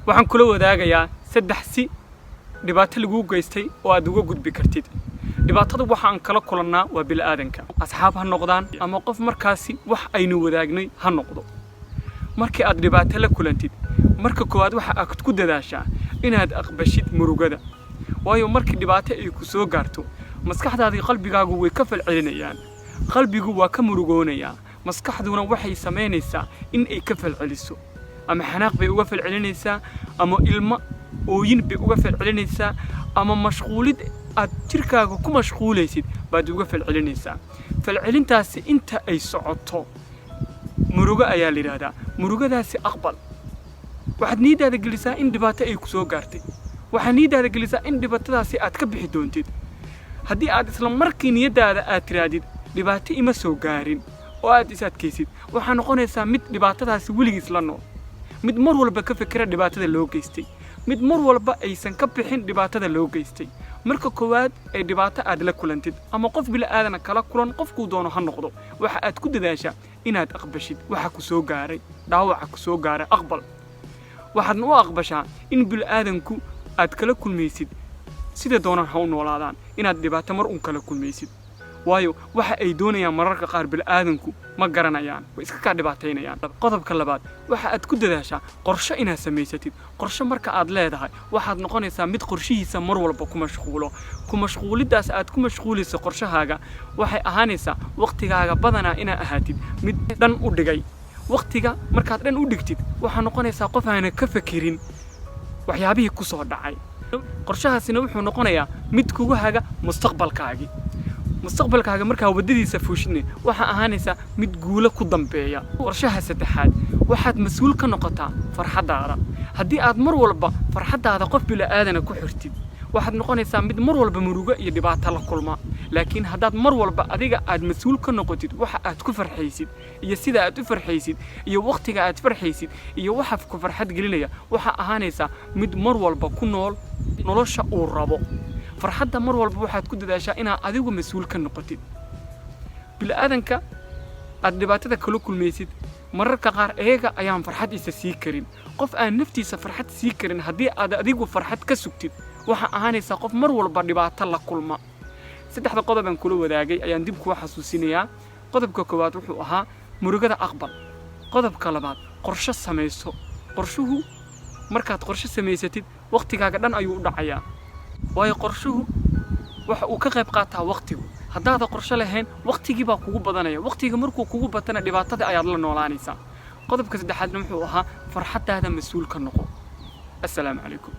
waxaan kula wadaagayaa 3 si dhibaato lagu geystay oo aad uga gudbi kartid dhibaatada waxaan kala kulannaa waa bilaadanka asxaab ha noqdaan ama qof markaasi wax aynu wadaagnay ha noqdo markii aad dhibaato la kulantid marka koowaad waxa aad ku dadaashaa inaad aqbashid murugada waayo markii dhibaato ay ku soo gaarto maskaxdaadii qalbigaagu way ka falcelinayaan qalbigu waa ka murugoonaya maskaxduna waxay sameynaysaa in ay ka falceliso ama xanaaq bay uga falcelinaysaa ama ilmo ooyin bay uga falcelinaysaa ama mashquulid aad jirkaaga ku mashquulaysid baad uga falcelinaysaa falcelintaasi inta ay socoto murugo ayaa la yiraahdaa murugadaasi aqbal waxaad niidaada gelisaa in dhibaato ay ku soo gaartay waxaad niidaada gelisaa in dhibaatadaasi aad ka bixi doontid haddii aad isla markii niyadaada aad tiraadid dhibaato ima soo gaarin oo aad is adkaysid waxaa noqonaysaa mid dhibaatadaasi weligiis la nool mid mar walba ka fikira dhibaatada loo geystay mid mar walba aysan ka bixin dhibaatada loo geystay marka koowaad ay dhibaato aad la kulantid ama qof bilaadan kala kulan qofku doono ha noqdo waxa aad ku dadaashaa inaad aqbashid waxa ku soo gaaray dhaawaca ku soo gaaray aqbal waxaad u aqbashaa in bilaadanku aad kala kulmaysid sida doonaan ha u noolaadaan inaad dhibaato mar un kala kulmaysid waayo waxa ay doonayaan mararka qaar bilaadanku ma garanayaan way iska ka dhibaataynayaan qodobka labaad waxa aad ku dadaashaa qorshe inaad samaysatid qorshe marka aad leedahay waxaad noqonaysaa mid qorshihiisa mar walba ku mashquulidaas aad ku mashquulayso qorshahaaga waxay ahaanaysaa waqtigaaga badanaa inaad ahaatid mid dhan u dhigay waqtiga markaad dhan u dhigtid waxaa noqonaysaa qof aan ka fakirin waxyaabihii ku soo dhacay qorshahaasina wuxuu noqonayaa mid kugu haga mustaqbalkaaga markaa wadadiisa fuushine waxa ahaanaysa mid guula ku dambeeya qorshaha saddexaad waxaad mas'uul ka noqotaa farxadaada haddii aad mar walba farxadaada qof bilaadan ku xirtid waxaad noqonaysaa mid mar walba murugo iyo dhibaato la kulma laakiin haddaad mar walba adiga aad mas'uul ka noqotid waxa aad ku farxaysid iyo sida aad u farxaysid iyo waqtiga aad farxaysid iyo waxa ku farxad gelinaya waxa ahaanaysa mid mar walba ku nool nolosha uu rabo farxadda mar walba waxaad ku dadaashaa inaad adigu mas'uul ka noqotid bilaadanka aad dhibaatada kala kulmaysid mararka qaar ayaga ayaan farxad isa sii karin qof aan naftiisa farxad sii karin haddii aad adigu farxad ka sugtid waxa ahaanaysaa qof mar walba dhibaato la kulma saddexda qodob aan kula wadaagay ayaan dib ku xasuusinayaa qodobka koowaad wuxuu ahaa murugada aqbal qodobka labaad qorshe samayso qorshuhu markaad qorshe samaysatid waqtigaaga dhan ayuu u dhacayaa waayo qorshuhu waxa uu ka qayb qaataa waqtigu haddaad qorshe lahayn waqtigii baa kugu badanaya waqtiga markuu kugu batana dhibaatada ayaad la noolaanaysaa qodobka saddexaadna wuxuu ahaa farxadaada mas'uul ka noqo assalaamu calaykum